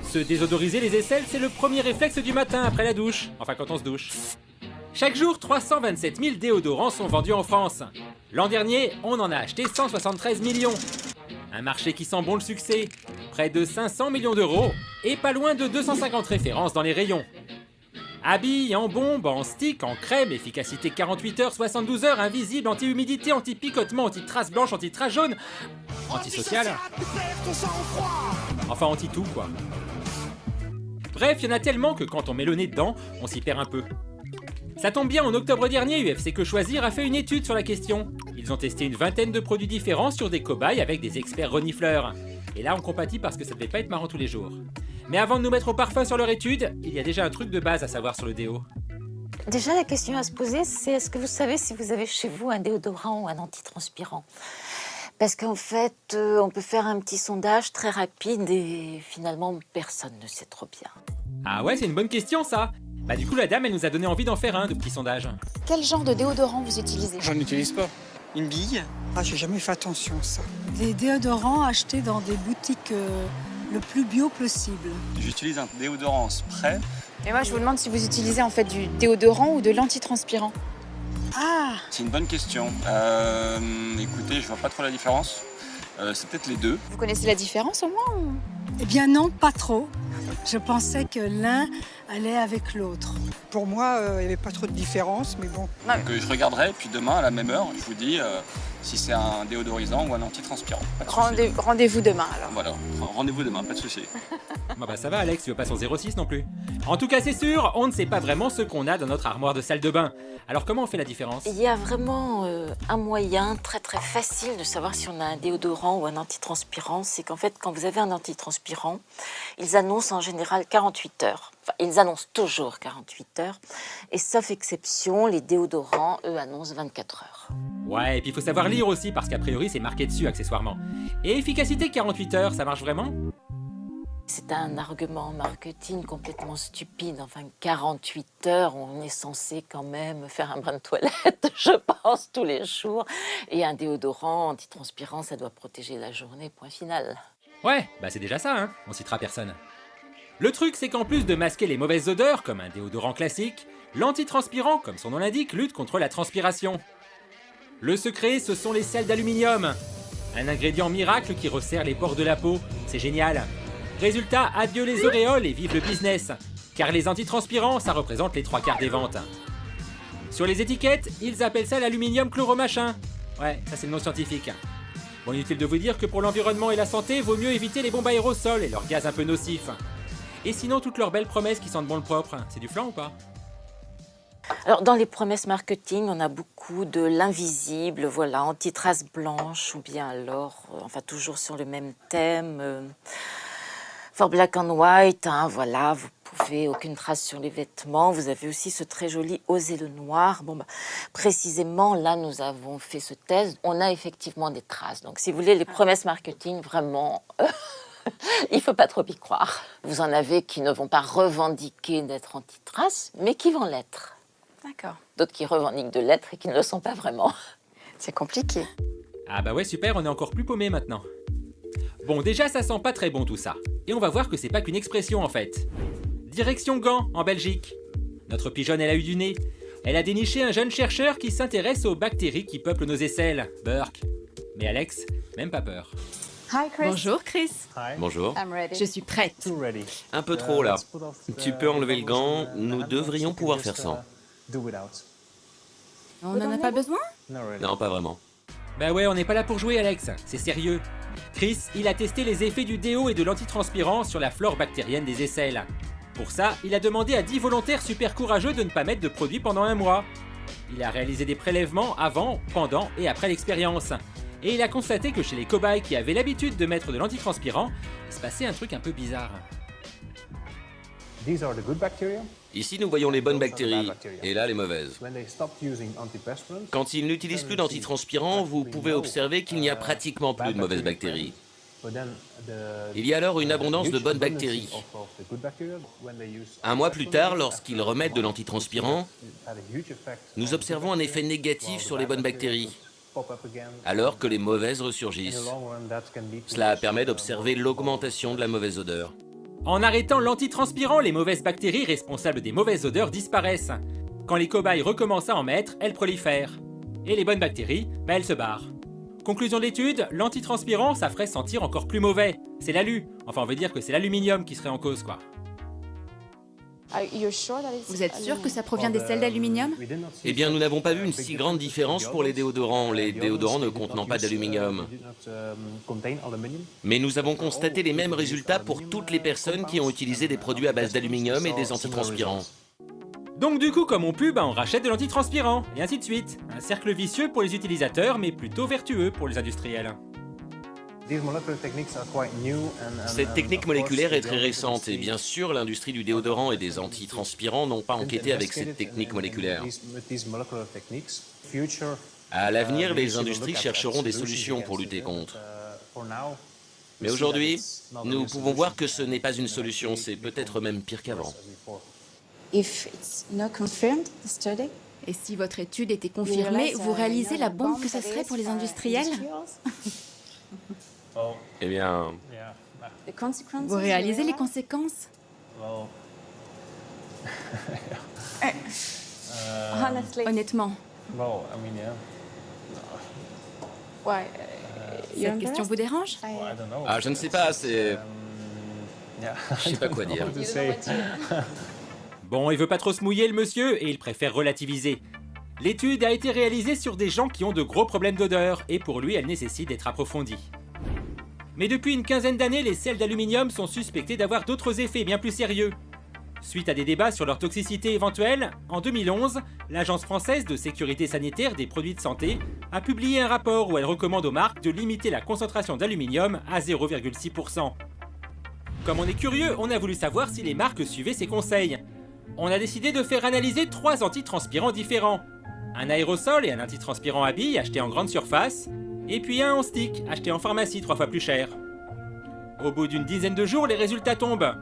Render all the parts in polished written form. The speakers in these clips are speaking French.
Se désodoriser les aisselles, c'est le premier réflexe du matin après la douche. Enfin, quand on se douche. Chaque jour, 327 000 déodorants sont vendus en France. L'an dernier, on en a acheté 173 millions. Un marché qui sent bon le succès. Près de 500 millions d'euros et pas loin de 250 références dans les rayons. Habits en bombe, en stick, en crème, efficacité 48 heures, 72 heures, invisible, anti-humidité, anti-picotement, anti-trace blanche, anti-trace jaune, antisocial. Enfin, anti-tout, quoi. Bref, il y en a tellement que quand on met le nez dedans, on s'y perd un peu. Ça tombe bien, en octobre dernier, UFC Que Choisir a fait une étude sur la question. Ils ont testé une vingtaine de produits différents sur des cobayes avec des experts renifleurs. Et là, on compatit parce que ça devait pas être marrant tous les jours. Mais avant de nous mettre au parfum sur leur étude, il y a déjà un truc de base à savoir sur le déo. Déjà, la question à se poser, c'est est-ce que vous savez si vous avez chez vous un déodorant ou un antitranspirant? Parce qu'en fait, on peut faire un petit sondage très rapide et finalement, personne ne sait trop bien. Ah ouais, c'est une bonne question ça. Bah du coup, la dame, elle nous a donné envie d'en faire un, de petit sondage. Quel genre de déodorant vous utilisez? J'en utilise pas. Une bille? Ah, j'ai jamais fait attention à ça. Des déodorants achetés dans des boutiques le plus bio possible. J'utilise un déodorant en spray. Et moi, je vous demande si vous utilisez en fait du déodorant ou de l'antitranspirant. Ah, C'est une bonne question. Écoutez, je vois pas trop la différence. C'est peut-être les deux. Vous connaissez la différence au moins ou... eh bien non, pas trop. Je pensais que l'un allait avec l'autre. Pour moi, il n'y avait pas trop de différence, mais bon. Donc je regarderai, puis demain, à la même heure, je vous dis si c'est un déodorisant ou un antitranspirant. Pas de souci. Rendez-vous demain alors. Voilà, rendez-vous demain, pas de souci. Bah ça va Alex, tu veux pas son 06 non plus. En tout cas c'est sûr, on ne sait pas vraiment ce qu'on a dans notre armoire de salle de bain. Alors comment on fait la différence? Il y a vraiment un moyen très très facile de savoir si on a un déodorant ou un antitranspirant. C'est qu'en fait, quand vous avez un antitranspirant, ils annoncent en général 48 heures. Enfin, ils annoncent toujours 48 heures. Et sauf exception, les déodorants, eux, annoncent 24 heures. Ouais, et puis il faut savoir lire aussi, parce qu'a priori c'est marqué dessus accessoirement. Et efficacité 48 heures, ça marche vraiment? C'est un argument marketing complètement stupide. Enfin, 48 heures, on est censé quand même faire un bain de toilette, je pense, tous les jours. Et un déodorant antitranspirant, ça doit protéger la journée, point final. Ouais, bah c'est déjà ça, hein, on citera personne. Le truc, c'est qu'en plus de masquer les mauvaises odeurs, comme un déodorant classique, l'antitranspirant, comme son nom l'indique, lutte contre la transpiration. Le secret, ce sont les sels d'aluminium. Un ingrédient miracle qui resserre les pores de la peau, c'est génial. Résultat, adieu les auréoles et vive le business. Car les antitranspirants, ça représente les 3/4 des ventes. Sur les étiquettes, ils appellent ça l'aluminium chloromachin. Ouais, ça c'est le nom scientifique. Bon, inutile de vous dire que pour l'environnement et la santé, vaut mieux éviter les bombes aérosols et leurs gaz un peu nocifs. Et sinon, toutes leurs belles promesses qui sentent bon le propre, c'est du flan ou pas? Alors, dans les promesses marketing, on a beaucoup de l'invisible, voilà, anti-trace blanche, ou bien alors, enfin toujours sur le même thème, for black and white, hein, voilà, vous pouvez, aucune trace sur les vêtements. Vous avez aussi ce très joli oser le noir. Bon, bah, précisément, là, nous avons fait ce test. On a effectivement des traces. Donc, si vous voulez, les promesses marketing, vraiment, il ne faut pas trop y croire. Vous en avez qui ne vont pas revendiquer d'être anti-trace, mais qui vont l'être. D'accord. D'autres qui revendiquent de l'être et qui ne le sont pas vraiment. C'est compliqué. Ah bah ouais, super, on est encore plus paumé maintenant. Bon, déjà, ça sent pas très bon tout ça. Et on va voir que c'est pas qu'une expression en fait. Direction Gand, en Belgique. Notre pigeonne, elle a eu du nez. Elle a déniché un jeune chercheur qui s'intéresse aux bactéries qui peuplent nos aisselles. Burk. Mais Alex, même pas peur. Hi Chris. Bonjour Chris. Bonjour. I'm ready. Je suis prête. Un peu trop là. Tu peux enlever le gant, nous devrions pouvoir faire sans. On n'en a pas besoin? Non, pas vraiment. Bah ouais, on n'est pas là pour jouer Alex, c'est sérieux. Chris, il a testé les effets du déo et de l'antitranspirant sur la flore bactérienne des aisselles. Pour ça, il a demandé à 10 volontaires super courageux de ne pas mettre de produit pendant un mois. Il a réalisé des prélèvements avant, pendant et après l'expérience. Et il a constaté que chez les cobayes qui avaient l'habitude de mettre de l'antitranspirant, il se passait un truc un peu bizarre. Ici, nous voyons les bonnes bactéries, et là, les mauvaises. Quand ils n'utilisent plus d'antitranspirant, vous pouvez observer qu'il n'y a pratiquement plus de mauvaises bactéries. Il y a alors une abondance de bonnes bactéries. Un mois plus tard, lorsqu'ils remettent de l'antitranspirant, nous observons un effet négatif sur les bonnes bactéries, alors que les mauvaises ressurgissent. Cela permet d'observer l'augmentation de la mauvaise odeur. En arrêtant l'antitranspirant, les mauvaises bactéries responsables des mauvaises odeurs disparaissent. Quand les cobayes recommencent à en mettre, elles prolifèrent. Et les bonnes bactéries, elles se barrent. Conclusion de l'étude, l'antitranspirant, ça ferait sentir encore plus mauvais. C'est l'alu. Enfin, on veut dire que c'est l'aluminium qui serait en cause, quoi. Vous êtes sûr que ça provient des sels d'aluminium? Eh bien, nous n'avons pas vu une si grande différence pour les déodorants ne contenant pas d'aluminium. Mais nous avons constaté les mêmes résultats pour toutes les personnes qui ont utilisé des produits à base d'aluminium et des antitranspirants. Donc du coup, comme on pue, on rachète de l'antitranspirant, et ainsi de suite. Un cercle vicieux pour les utilisateurs, mais plutôt vertueux pour les industriels. Cette technique moléculaire est très récente et bien sûr l'industrie du déodorant et des antitranspirants n'ont pas enquêté avec cette technique moléculaire. À l'avenir, les industries chercheront des solutions pour lutter contre. Mais aujourd'hui, nous pouvons voir que ce n'est pas une solution, c'est peut-être même pire qu'avant. Et si votre étude était confirmée, vous réalisez la bombe que ça serait pour les industriels? Eh bien, Vous réalisez les conséquences? Honnêtement, cette question vous dérange? ah, je ne sais pas, c'est... Je sais pas quoi dire. Bon, il veut pas trop se mouiller le monsieur, et il préfère relativiser. L'étude a été réalisée sur des gens qui ont de gros problèmes d'odeur, et pour lui, elle nécessite d'être approfondie. Mais depuis une quinzaine d'années, les sels d'aluminium sont suspectés d'avoir d'autres effets bien plus sérieux. Suite à des débats sur leur toxicité éventuelle, en 2011, l'Agence française de sécurité sanitaire des produits de santé a publié un rapport où elle recommande aux marques de limiter la concentration d'aluminium à 0,6%. Comme on est curieux, on a voulu savoir si les marques suivaient ces conseils. On a décidé de faire analyser 3 antitranspirants différents. Un aérosol et un antitranspirant à billes achetés en grande surface, et puis un en stick, acheté en pharmacie 3 fois plus cher. Au bout d'une dizaine de jours, les résultats tombent.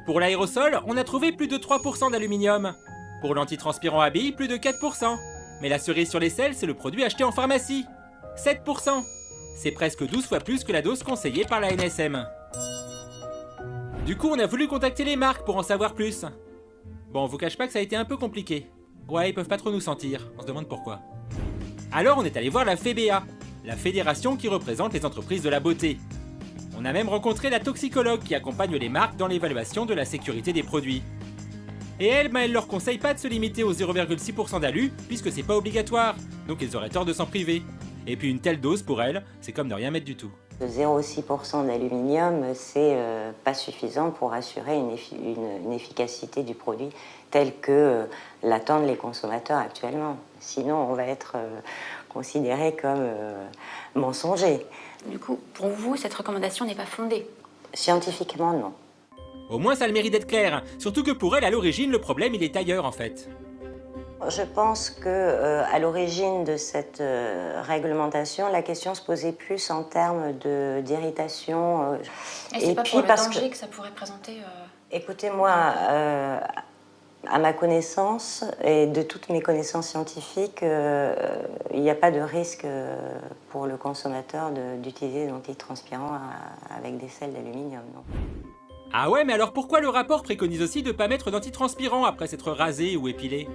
Pour l'aérosol, on a trouvé plus de 3% d'aluminium. Pour l'antitranspirant à billes, plus de 4%. Mais la cerise sur les sels, c'est le produit acheté en pharmacie. 7%. C'est presque 12 fois plus que la dose conseillée par la NSM. Du coup, on a voulu contacter les marques pour en savoir plus. Bon, on vous cache pas que ça a été un peu compliqué. Ouais, ils peuvent pas trop nous sentir, on se demande pourquoi. Alors on est allé voir la FEBA, la fédération qui représente les entreprises de la beauté. On a même rencontré la toxicologue qui accompagne les marques dans l'évaluation de la sécurité des produits. Et elle leur conseille pas de se limiter aux 0,6% d'alu, puisque c'est pas obligatoire, donc ils auraient tort de s'en priver. Et puis une telle dose pour elle, c'est comme ne rien mettre du tout. 0,6% d'aluminium, c'est pas suffisant pour assurer une efficacité du produit telle que l'attendent les consommateurs actuellement. Sinon, on va être considéré comme mensonger. Du coup, pour vous, cette recommandation n'est pas fondée? Scientifiquement, non. Au moins, ça a le mérite d'être clair, surtout que pour elle, à l'origine, le problème, il est ailleurs en fait. Je pense que à l'origine de cette réglementation, la question se posait plus en termes d'irritation. Et c'est pas pour le danger que ça pourrait présenter Écoutez, moi, à ma connaissance et de toutes mes connaissances scientifiques, il n'y a pas de risque pour le consommateur d'utiliser des antitranspirants avec des sels d'aluminium, non. Ah ouais, mais alors pourquoi le rapport préconise aussi de pas mettre d'antitranspirant après s'être rasé ou épilé?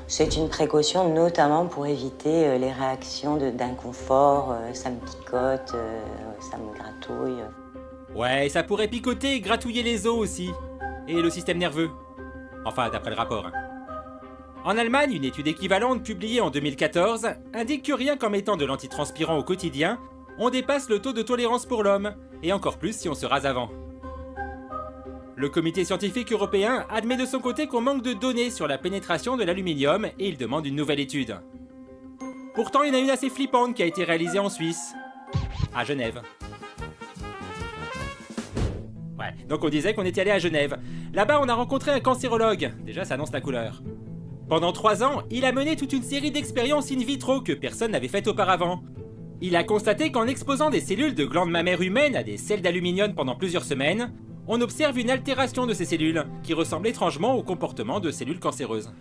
C'est une précaution notamment pour éviter les réactions d'inconfort, ça me picote, ça me gratouille. Ouais, ça pourrait picoter et gratouiller les os aussi. Et le système nerveux. Enfin, d'après le rapport. En Allemagne, une étude équivalente publiée en 2014 indique que rien qu'en mettant de l'antitranspirant au quotidien, on dépasse le taux de tolérance pour l'homme, et encore plus si on se rase avant. Le comité scientifique européen admet de son côté qu'on manque de données sur la pénétration de l'aluminium et il demande une nouvelle étude. Pourtant, il y en a une assez flippante qui a été réalisée en Suisse, à Genève. Ouais, donc on disait qu'on était allé à Genève. Là-bas, on a rencontré un cancérologue. Déjà, ça annonce la couleur. Pendant 3 ans, il a mené toute une série d'expériences in vitro que personne n'avait faites auparavant. Il a constaté qu'en exposant des cellules de glandes mammaires humaines à des sels d'aluminium pendant plusieurs semaines, on observe une altération de ces cellules, qui ressemble étrangement au comportement de cellules cancéreuses.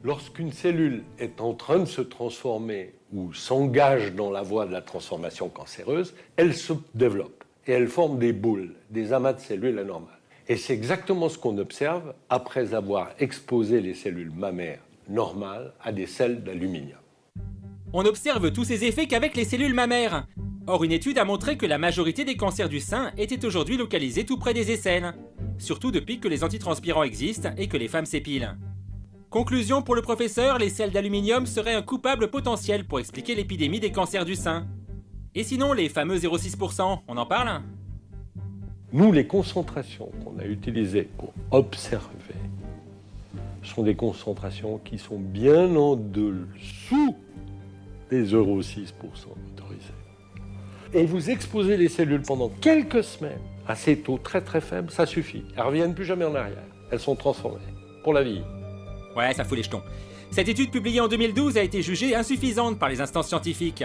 Lorsqu'une cellule est en train de se transformer ou s'engage dans la voie de la transformation cancéreuse, elle se développe et elle forme des boules, des amas de cellules anormales. Et c'est exactement ce qu'on observe après avoir exposé les cellules mammaires normales à des sels d'aluminium. On observe tous ces effets qu'avec les cellules mammaires. Or, une étude a montré que la majorité des cancers du sein étaient aujourd'hui localisés tout près des aisselles. Surtout depuis que les antitranspirants existent et que les femmes s'épilent. Conclusion pour le professeur, les sels d'aluminium seraient un coupable potentiel pour expliquer l'épidémie des cancers du sein. Et sinon, les fameux 0,6%, on en parle? Nous, les concentrations qu'on a utilisées pour observer sont des concentrations qui sont bien en dessous des 0,6% autorisés. Et vous exposez les cellules pendant quelques semaines à ces taux très très faibles, ça suffit. Elles ne reviennent plus jamais en arrière. Elles sont transformées pour la vie. Ouais, ça fout les jetons. Cette étude publiée en 2012 a été jugée insuffisante par les instances scientifiques.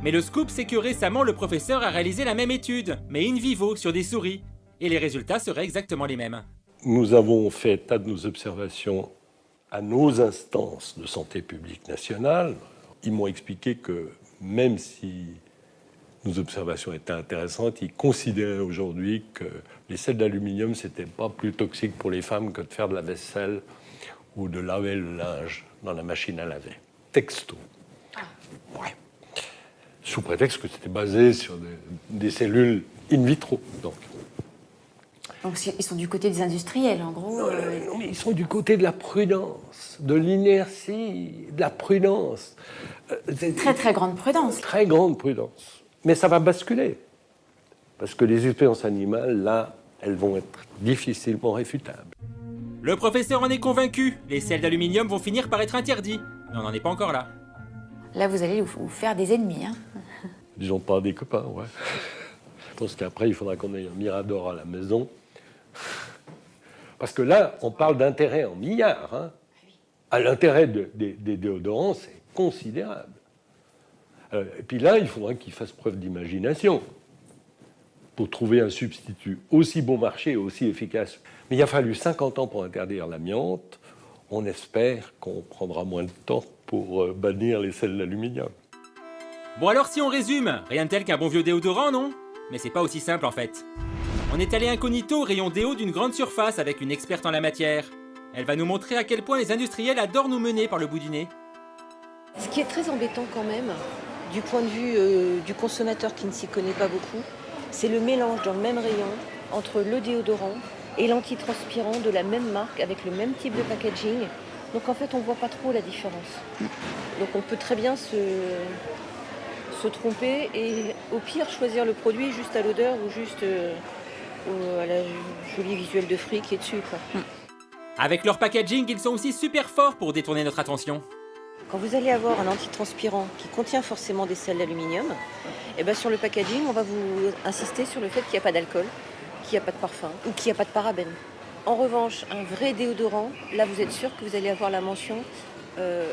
Mais le scoop, c'est que récemment, le professeur a réalisé la même étude, mais in vivo, sur des souris. Et les résultats seraient exactement les mêmes. Nous avons fait état de nos observations à nos instances de santé publique nationale. Ils m'ont expliqué que même si nos observations étaient intéressantes, ils considéraient aujourd'hui que les sels d'aluminium, c'était pas plus toxique pour les femmes que de faire de la vaisselle ou de laver le linge dans la machine à laver. Texto. Ouais. Sous prétexte que c'était basé sur des cellules in vitro. Donc ils sont du côté des industriels, en gros. Non, mais ils sont du côté de la prudence, de l'inertie, de la prudence. Très, très grande prudence. Très grande prudence. Mais ça va basculer. Parce que les expériences animales, là, elles vont être difficilement réfutables. Le professeur en est convaincu. Les sels d'aluminium vont finir par être interdits. Mais on n'en est pas encore là. Là, vous allez vous faire des ennemis. Hein. Disons pas des copains, ouais. Je pense qu'après, il faudra qu'on ait un Mirador à la maison. Parce que là, on parle d'intérêt en milliards. Hein. L'intérêt des déodorants, c'est considérable. Et puis là, il faudra qu'ils fassent preuve d'imagination pour trouver un substitut aussi bon marché et aussi efficace. Mais il a fallu 50 ans pour interdire l'amiante. On espère qu'on prendra moins de temps pour bannir les sels d'aluminium. Bon alors si on résume, rien de tel qu'un bon vieux déodorant, non? Mais c'est pas aussi simple en fait. On est allé incognito au rayon déo d'une grande surface avec une experte en la matière. Elle va nous montrer à quel point les industriels adorent nous mener par le bout du nez. Ce qui est très embêtant quand même, du point de vue du consommateur qui ne s'y connaît pas beaucoup, c'est le mélange dans le même rayon entre le déodorant et l'antitranspirant de la même marque avec le même type de packaging. Donc en fait, on ne voit pas trop la différence. Donc on peut très bien se tromper et au pire choisir le produit juste à l'odeur ou juste à la jolie visuelle de fruits qui est dessus, quoi. Avec leur packaging, ils sont aussi super forts pour détourner notre attention. Quand vous allez avoir un antitranspirant qui contient forcément des sels d'aluminium, et bien sur le packaging, on va vous insister sur le fait qu'il n'y a pas d'alcool, qu'il n'y a pas de parfum ou qu'il n'y a pas de parabènes. En revanche, un vrai déodorant, là vous êtes sûr que vous allez avoir la mention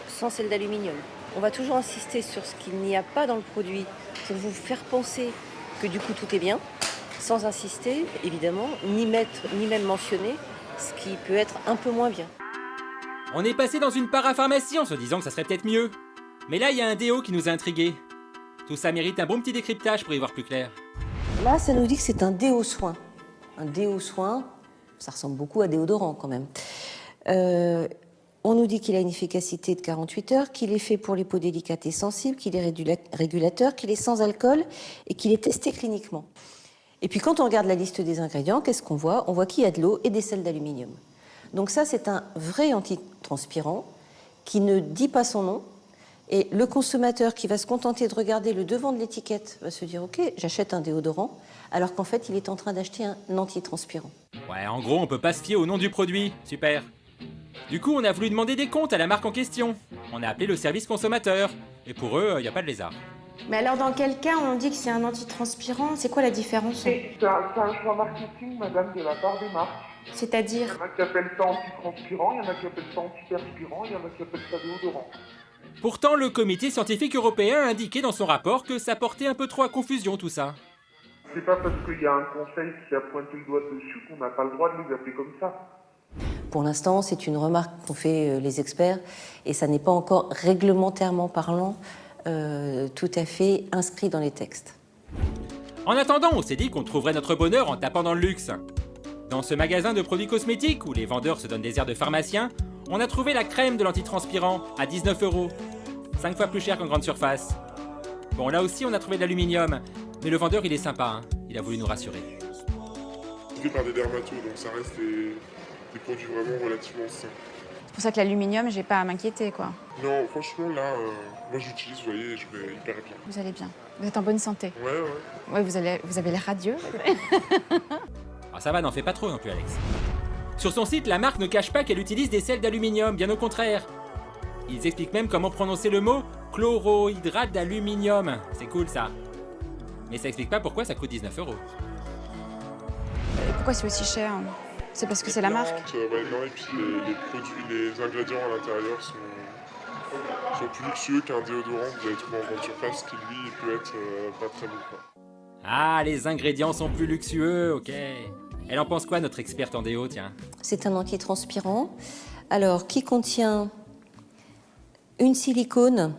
sans sel d'aluminium. On va toujours insister sur ce qu'il n'y a pas dans le produit pour vous faire penser que du coup tout est bien, sans insister évidemment, ni même mentionner ce qui peut être un peu moins bien. On est passé dans une parapharmacie en se disant que ça serait peut-être mieux. Mais là, il y a un déo qui nous a intrigués. Tout ça mérite un bon petit décryptage pour y voir plus clair. Là, ça nous dit que c'est un déo soin. Un déo soin, ça ressemble beaucoup à déodorant quand même. On nous dit qu'il a une efficacité de 48 heures, qu'il est fait pour les peaux délicates et sensibles, qu'il est régulateur, qu'il est sans alcool et qu'il est testé cliniquement. Et puis quand on regarde la liste des ingrédients, qu'est-ce qu'on voit? On voit qu'il y a de l'eau et des sels d'aluminium. Donc ça, c'est un vrai antitranspirant qui ne dit pas son nom. Et le consommateur qui va se contenter de regarder le devant de l'étiquette va se dire « Ok, j'achète un déodorant », alors qu'en fait, il est en train d'acheter un antitranspirant. Ouais, en gros, on peut pas se fier au nom du produit. Super. Du coup, on a voulu demander des comptes à la marque en question. On a appelé le service consommateur. Et pour eux, il n'y a pas de lézard. Mais alors, dans quel cas on dit que c'est un antitranspirant? C'est quoi la différence? C'est un choix marketing, madame, de la part des marques. C'est-à-dire? Il y en a qui appellent ça antitranspirant, il y en a qui appellent ça antiperspirant, il y en a qui appellent ça déodorant. Pourtant, le comité scientifique européen a indiqué dans son rapport que ça portait un peu trop à confusion tout ça. C'est pas parce qu'il y a un conseil qui a pointé le doigt dessus qu'on n'a pas le droit de les appeler comme ça. Pour l'instant, c'est une remarque qu'ont fait les experts et ça n'est pas encore réglementairement parlant tout à fait inscrit dans les textes. En attendant, on s'est dit qu'on trouverait notre bonheur en tapant dans le luxe. Dans ce magasin de produits cosmétiques, où les vendeurs se donnent des airs de pharmaciens, on a trouvé la crème de l'antitranspirant à 19 €. 5 fois plus cher qu'en grande surface. Bon, là aussi, on a trouvé de l'aluminium. Mais le vendeur, il est sympa, hein. Il a voulu nous rassurer. C'est fait par des dermatos, donc ça reste des produits vraiment relativement sains. C'est pour ça que l'aluminium, j'ai pas à m'inquiéter, quoi. Non, franchement, là, moi j'utilise, vous voyez, je vais hyper bien. Vous allez bien. Vous êtes en bonne santé. Ouais. Ouais, vous avez l'air radieux. Ah, ça va, n'en fais pas trop non plus, Alex. Sur son site, la marque ne cache pas qu'elle utilise des sels d'aluminium, bien au contraire. Ils expliquent même comment prononcer le mot chlorohydrate d'aluminium. C'est cool, ça. Mais ça explique pas pourquoi ça coûte 19 €. Pourquoi c'est aussi cher? C'est parce que c'est la marque? Non, et puis les produits, les ingrédients à l'intérieur sont plus luxueux qu'un déodorant que vous allez trouver en grande surface, qui lui peut être pas très bon, quoi. Ah, les ingrédients sont plus luxueux, ok. Elle en pense quoi, notre experte en déo, tiens? C'est un antitranspirant, alors qui contient une silicone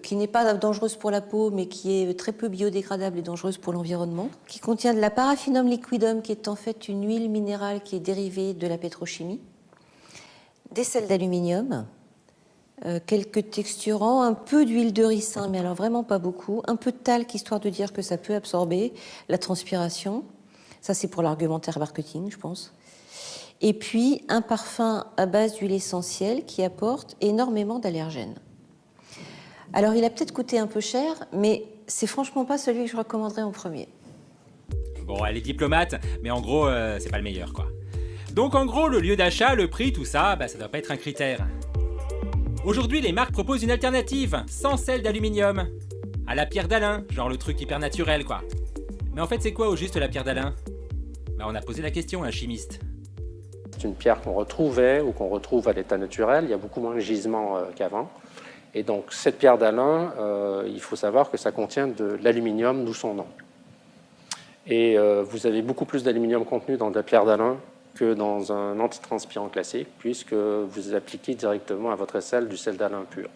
qui n'est pas dangereuse pour la peau, mais qui est très peu biodégradable et dangereuse pour l'environnement, qui contient de la paraffinum liquidum, qui est en fait une huile minérale qui est dérivée de la pétrochimie, des sels d'aluminium, quelques texturants, un peu d'huile de ricin, mais alors vraiment pas beaucoup, un peu de talc, histoire de dire que ça peut absorber la transpiration. Ça, c'est pour l'argumentaire marketing, je pense. Et puis, un parfum à base d'huile essentielle qui apporte énormément d'allergènes. Alors, il a peut-être coûté un peu cher, mais c'est franchement pas celui que je recommanderais en premier. Bon, elle est diplomate, mais en gros, c'est pas le meilleur, quoi. Donc, en gros, le lieu d'achat, le prix, tout ça, bah, ça doit pas être un critère. Aujourd'hui, les marques proposent une alternative, sans sel d'aluminium. À la pierre d'Alain, genre le truc hyper naturel, quoi. Mais en fait, c'est quoi au juste la pierre d'Alain? Bah, on a posé la question à un chimiste. C'est une pierre qu'on retrouvait ou qu'on retrouve à l'état naturel. Il y a beaucoup moins de gisements qu'avant. Et donc, cette pierre d'Alain, il faut savoir que ça contient de l'aluminium, d'où son nom. Et vous avez beaucoup plus d'aluminium contenu dans de la pierre d'Alain que dans un antitranspirant classique, puisque vous appliquez directement à votre aisselle du sel d'Alain pur.